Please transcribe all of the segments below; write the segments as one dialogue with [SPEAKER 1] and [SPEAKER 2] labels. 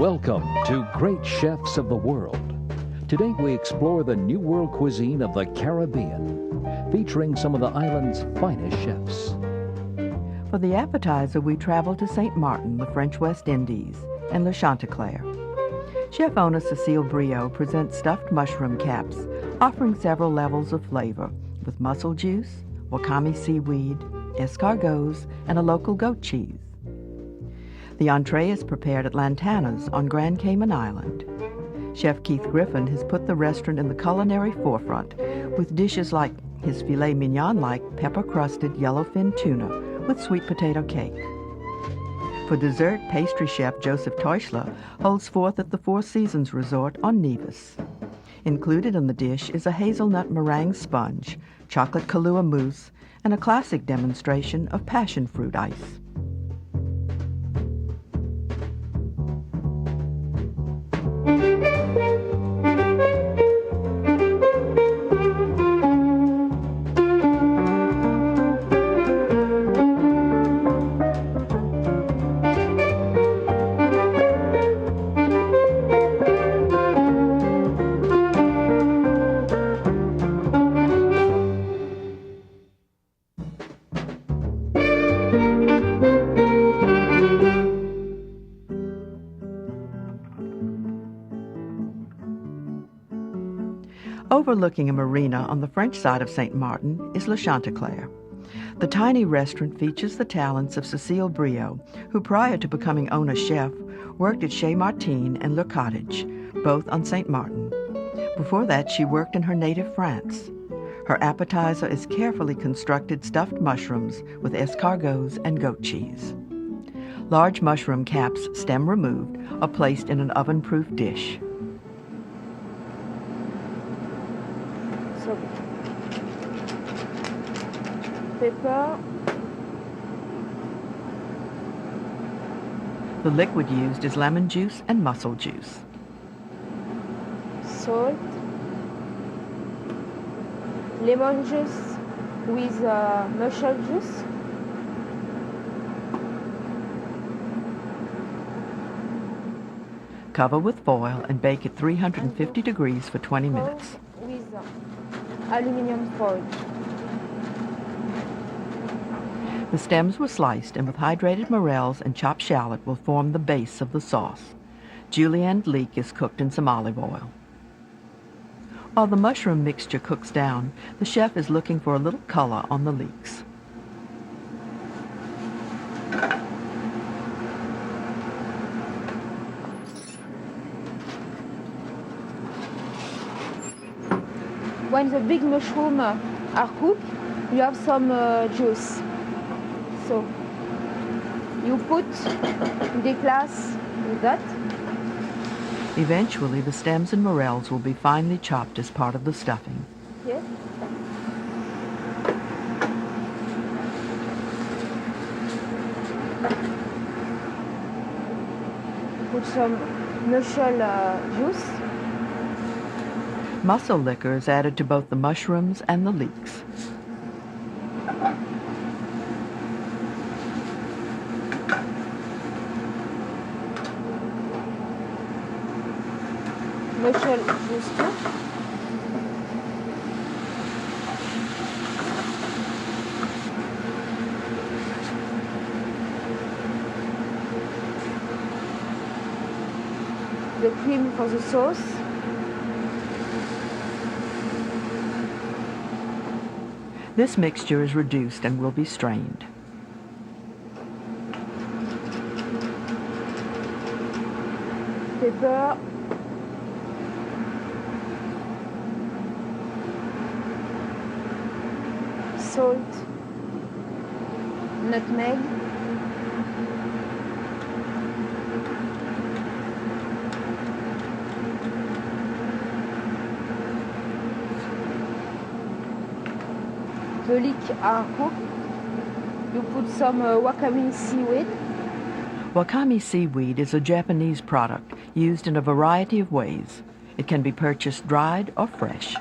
[SPEAKER 1] Welcome to Great Chefs of the World. Today we explore the New World cuisine of the Caribbean, featuring some of the island's finest chefs.
[SPEAKER 2] For the appetizer, we travel to St. Martin, the French West Indies, and Isla Chanteclair. Chef owner Cecile Brio presents stuffed mushroom caps, offering several levels of flavor, with mussel juice, wakame seaweed, escargots, and a local goat cheese. The entree is prepared at Lantana's on Grand Cayman Island. Chef Keith Griffin has put the restaurant in the culinary forefront with dishes like his filet mignon-like pepper-crusted yellowfin tuna with sweet potato cake. For dessert, pastry chef Joseph Teuchler holds forth at the Four Seasons Resort on Nevis. Included in the dish is a hazelnut meringue sponge, chocolate Kahlua mousse, and a classic demonstration of passionfruit ice. Overlooking a marina on the French side of St. Martin is Isla Chanteclair. The tiny restaurant features the talents of Cecile Brio, who prior to becoming owner-chef, worked at Chez Martin and Le Cottage, both on St. Martin. Before that, she worked in her native France. Her appetizer is carefully constructed stuffed mushrooms with escargots and goat cheese. Large mushroom caps, stem removed, are placed in an oven-proof dish.
[SPEAKER 3] So, pepper.
[SPEAKER 2] The liquid used is lemon juice and mussel juice.
[SPEAKER 3] Salt. Lemon juice with mussel juice.
[SPEAKER 2] Cover with foil and bake at 350 degrees for 20 minutes.
[SPEAKER 3] With aluminum foil.
[SPEAKER 2] The stems were sliced and with hydrated morels and chopped shallot will form the base of the sauce. Julienne leek is cooked in some olive oil. While the mushroom mixture cooks down, the chef is looking for a little color on the leeks.
[SPEAKER 3] When the big mushrooms are cooked, you have some juice. So you put the glass with that.
[SPEAKER 2] Eventually, the stems and morels will be finely chopped as part of the stuffing.
[SPEAKER 3] Yes. Put some mussel juice.
[SPEAKER 2] Mussel liquor is added to both the mushrooms and the leeks.
[SPEAKER 3] Mussel juice too. The cream for the sauce.
[SPEAKER 2] This mixture is reduced and will be strained.
[SPEAKER 3] Pepper. Salt. Nutmeg. The leeks are cooked. You put some wakame seaweed.
[SPEAKER 2] Wakame seaweed is a Japanese product used in a variety of ways. It can be purchased dried or fresh.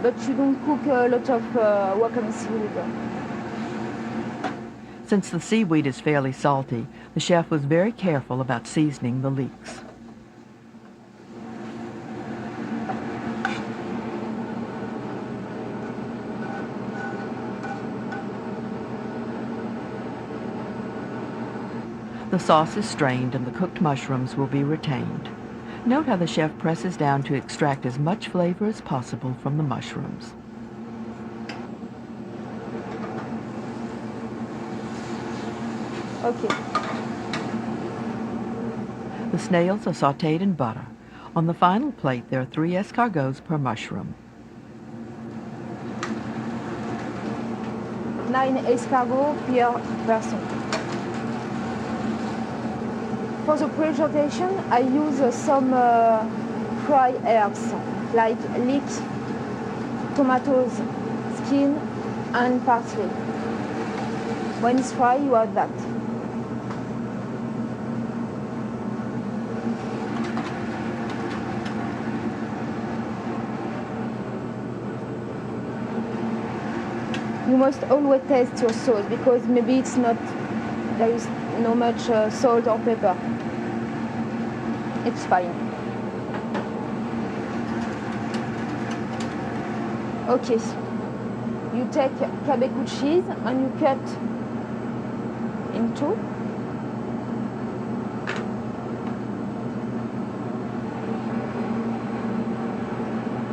[SPEAKER 3] But you don't cook a lot of wakame seaweed.
[SPEAKER 2] Since the seaweed is fairly salty, the chef was very careful about seasoning the leeks. The sauce is strained and the cooked mushrooms will be retained. Note how the chef presses down to extract as much flavor as possible from the mushrooms.
[SPEAKER 3] Okay.
[SPEAKER 2] The snails are sautéed in butter. On the final plate, there are 3 escargots per mushroom.
[SPEAKER 3] 9 escargots per person. For the presentation, I use some fried herbs like leek, tomatoes, skin, and parsley. When it's fried, you have that. You must always taste your sauce because maybe it's not, there is no much salt or pepper. It's fine. Okay, you take Quebecois cheese and you cut in 2.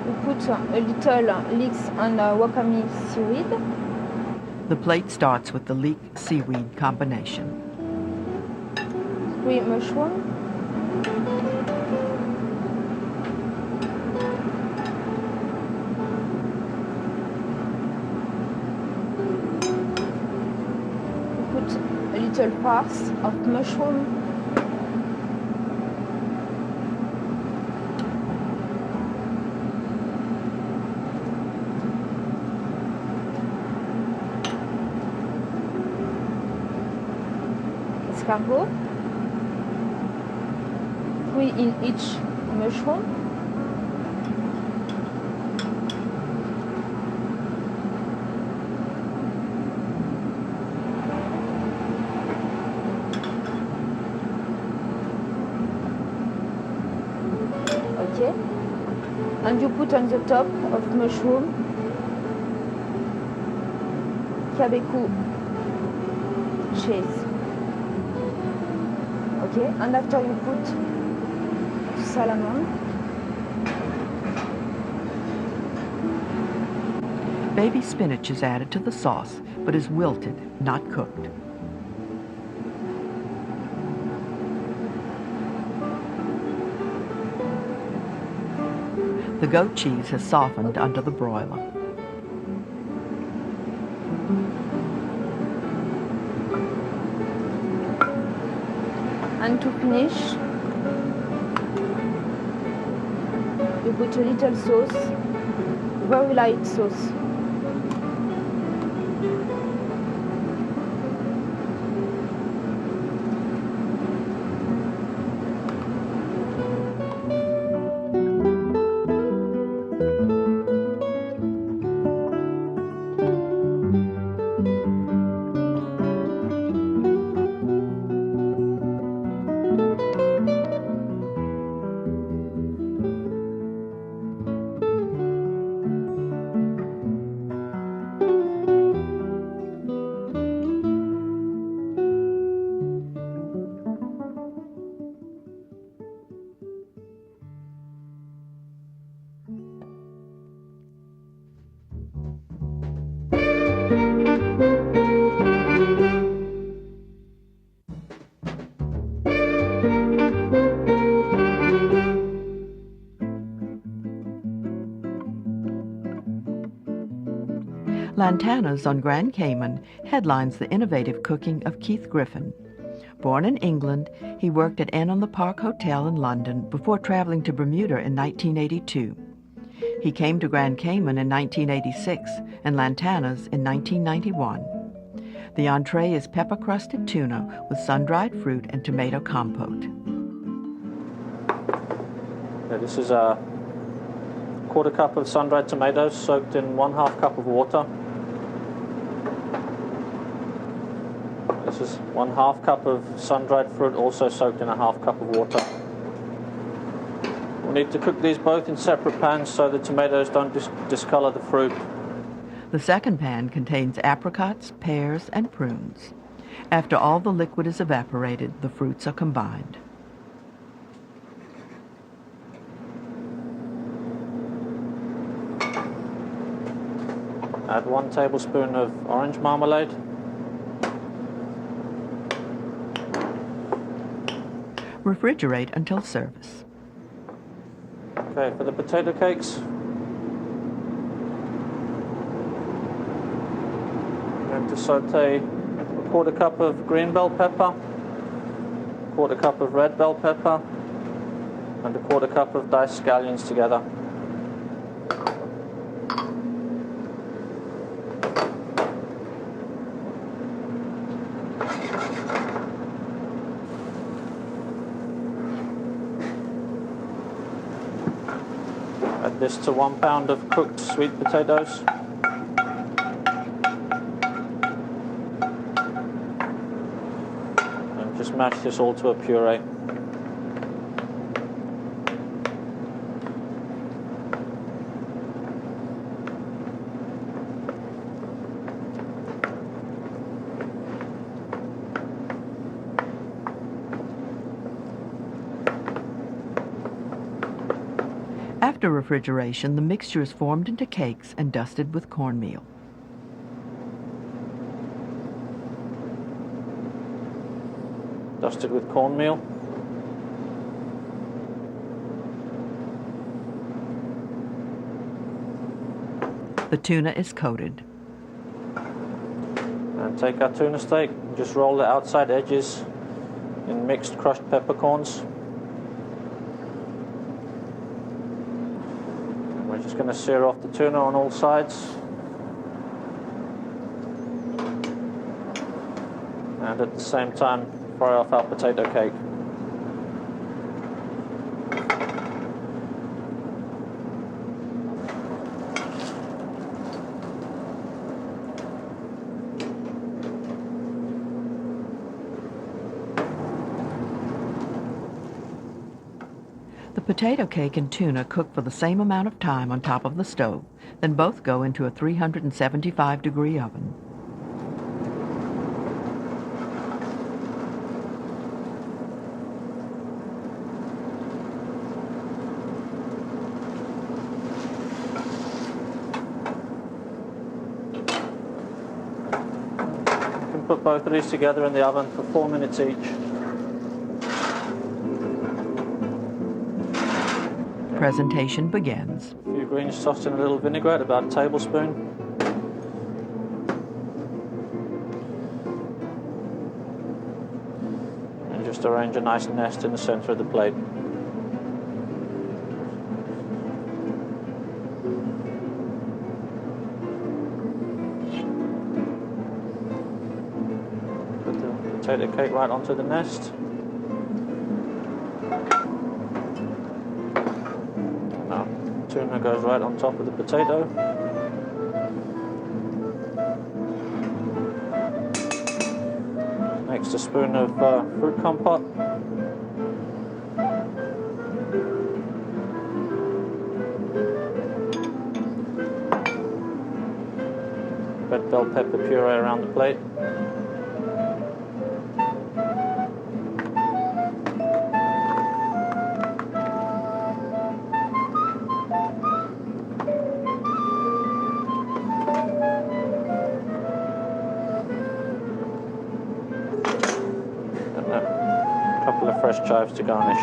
[SPEAKER 3] You put a little leeks and wakame seaweed.
[SPEAKER 2] The plate starts with the leek seaweed combination.
[SPEAKER 3] 3 mushrooms. You put a little parts of mushroom. Escargot. 3 in each mushroom. Okay. And you put on the top of mushroom Quebecois cheese. Okay, and after you put salamon.
[SPEAKER 2] Baby spinach is added to the sauce, but is wilted, not cooked. The goat cheese has softened under the broiler.
[SPEAKER 3] And to finish, you put a little sauce, very light sauce.
[SPEAKER 2] Lantana's on Grand Cayman headlines the innovative cooking of Keith Griffin. Born in England, he worked at Inn on the Park Hotel in London before traveling to Bermuda in 1982. He came to Grand Cayman in 1986 and Lantana's in 1991. The entree is pepper-crusted tuna with sun-dried fruit and tomato compote.
[SPEAKER 4] This is a 1/4 cup of sun-dried tomatoes soaked in 1/2 cup of water. This is 1/2 cup of sun-dried fruit, also soaked in a 1/2 cup of water. We'll need to cook these both in separate pans so the tomatoes don't discolor the fruit.
[SPEAKER 2] The second pan contains apricots, pears, and prunes. After all the liquid is evaporated, the fruits are combined.
[SPEAKER 4] Add 1 tablespoon of orange marmalade.
[SPEAKER 2] Refrigerate until service.
[SPEAKER 4] Okay, for the potato cakes, I'm going to saute a 1/4 cup of green bell pepper, 1/4 cup of red bell pepper, and a 1/4 cup of diced scallions together. Add this to 1 pound of cooked sweet potatoes. And just mash this all to a puree.
[SPEAKER 2] After refrigeration, the mixture is formed into cakes and dusted with cornmeal.
[SPEAKER 4] Dusted with cornmeal.
[SPEAKER 2] The tuna is coated.
[SPEAKER 4] And take our tuna steak and just roll the outside edges in mixed crushed peppercorns. We're just going to sear off the tuna on all sides. And at the same time, fry off our potato cake.
[SPEAKER 2] The potato cake and tuna cook for the same amount of time on top of the stove, then both go into a 375-degree oven.
[SPEAKER 4] You can put both of these together in the oven for 4 minutes each.
[SPEAKER 2] Presentation begins.
[SPEAKER 4] A few greens tossed in a little vinaigrette, about a tablespoon. And just arrange a nice nest in the center of the plate. Put the potato cake right onto the nest. Tuna goes right on top of the potato. Next, a spoon of fruit compote. Red bell pepper puree around the plate. Couple of fresh chives to garnish.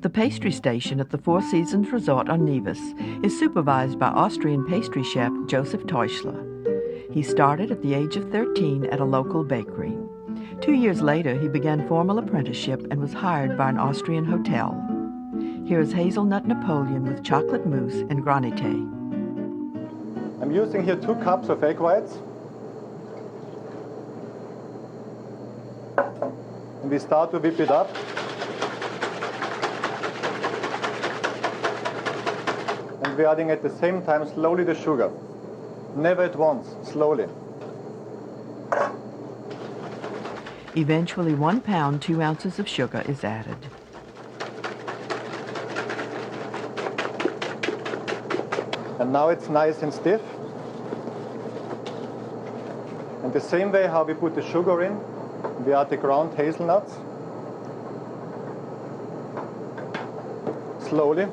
[SPEAKER 2] The pastry station at the Four Seasons Resort on Nevis is supervised by Austrian pastry chef Joseph Teuchler. He started at the age of 13 at a local bakery. 2 years later, he began formal apprenticeship and was hired by an Austrian hotel. Here is Hazelnut Napoleon with chocolate mousse and granité.
[SPEAKER 5] I'm using here 2 cups of egg whites. And we start to whip it up. And we're adding at the same time slowly the sugar. Never at once, slowly.
[SPEAKER 2] Eventually, 1 pound, 2 ounces of sugar is added.
[SPEAKER 5] And now it's nice and stiff. And the same way how we put the sugar in, we add the ground hazelnuts. Slowly.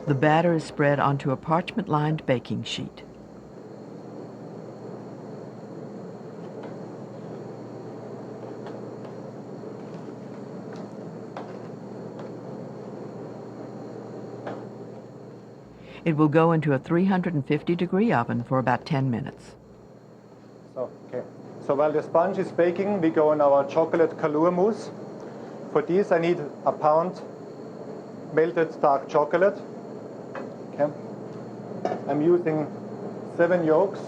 [SPEAKER 2] The batter is spread onto a parchment-lined baking sheet. It will go into a 350-degree oven for about 10 minutes.
[SPEAKER 5] So while the sponge is baking, we go on our chocolate Kalur mousse. For this I need a pound melted dark chocolate. Okay. I'm using 7 yolks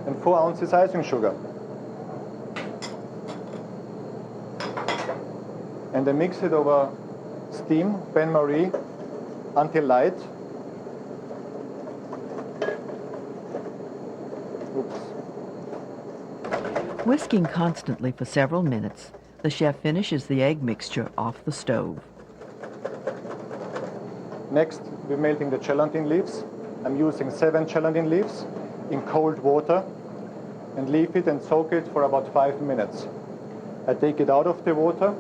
[SPEAKER 5] and 4 ounces icing sugar. And I mix it over steam, bain-marie, until light. Oops.
[SPEAKER 2] Whisking constantly for several minutes, the chef finishes the egg mixture off the stove.
[SPEAKER 5] Next, we're melting the gelatine leaves. I'm using 7 gelatine leaves in cold water and leave it and soak it for about 5 minutes. I take it out of the water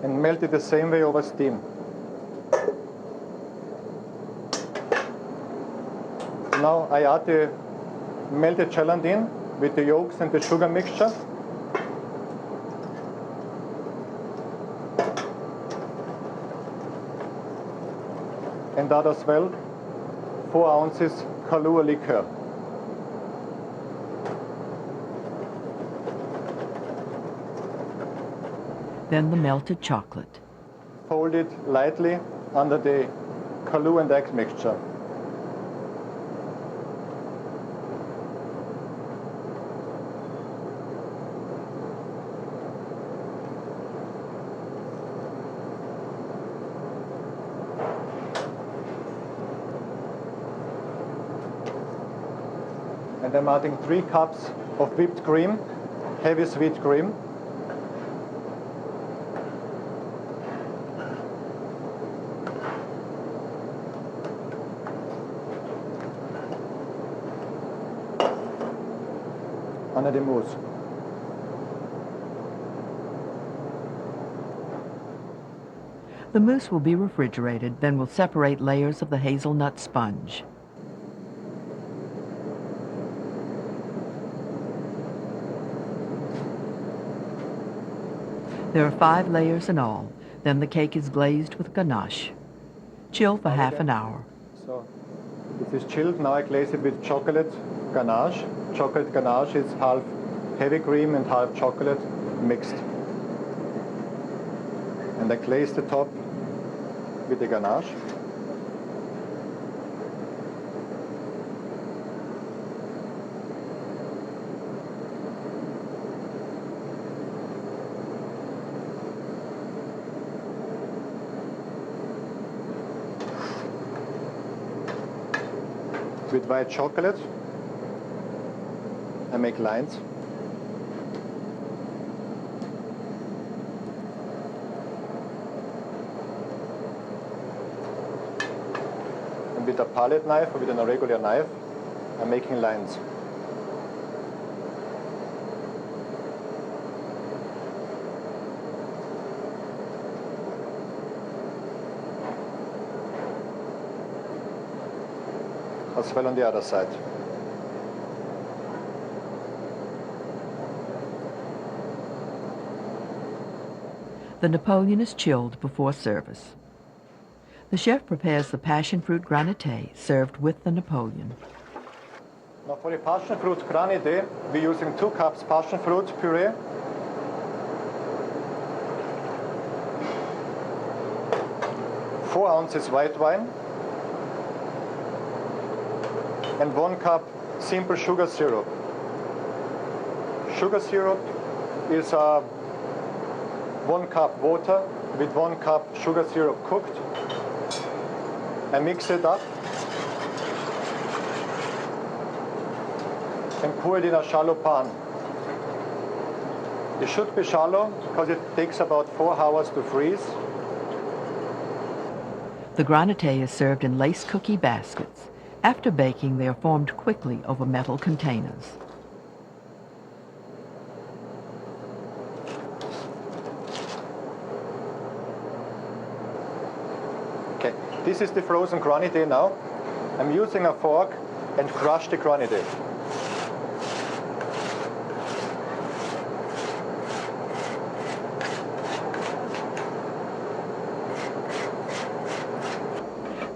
[SPEAKER 5] and melt it the same way over steam. Now I add the melted gelatin with the yolks and the sugar mixture. And add as well 4 ounces Kalur liqueur.
[SPEAKER 2] Then the melted chocolate.
[SPEAKER 5] Fold it lightly under the Kalur and egg mixture. And I'm adding 3 cups of whipped cream, heavy sweet cream. Under the mousse.
[SPEAKER 2] The mousse will be refrigerated, then we'll separate layers of the hazelnut sponge. There are 5 layers in all. Then the cake is glazed with ganache. Chill for half an hour.
[SPEAKER 5] So this is chilled. Now I glaze it with chocolate ganache. Chocolate ganache is half heavy cream and half chocolate mixed. And I glaze the top with the ganache. With white chocolate, I make lines. And with a palette knife or with an irregular knife, I'm making lines. as well on the other side.
[SPEAKER 2] The Napoleon is chilled before service. The chef prepares the passionfruit granite served with the Napoleon.
[SPEAKER 5] Now for the passionfruit granite, we're using 2 cups passionfruit puree, 4 ounces white wine, and 1 cup simple sugar syrup. Sugar syrup is 1 cup water with 1 cup sugar syrup cooked, and mix it up and pour it in a shallow pan. It should be shallow because it takes about 4 hours to freeze.
[SPEAKER 2] The granite is served in lace cookie baskets. After baking, they are formed quickly over metal containers.
[SPEAKER 5] Okay, this is the frozen granite now. I'm using a fork and crush the granite.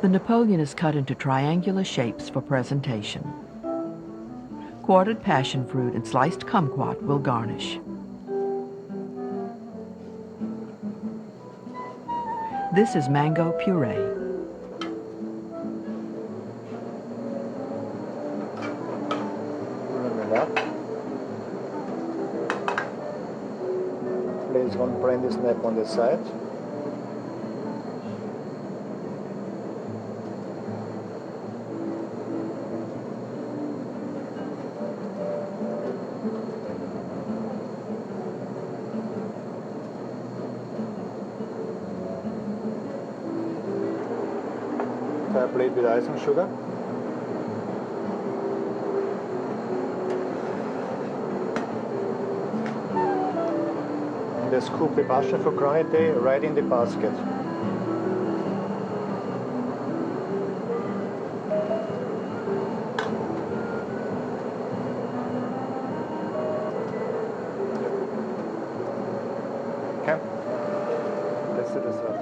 [SPEAKER 2] The Napoleon is cut into triangular shapes for presentation. Quartered passion fruit and sliced kumquat will garnish. This is mango puree.
[SPEAKER 5] Remember that. Place 1 brandy snap on the side. Tie a plate with icing sugar. And scoop the passionfruit granite right in the basket. Okay, that's the dessert.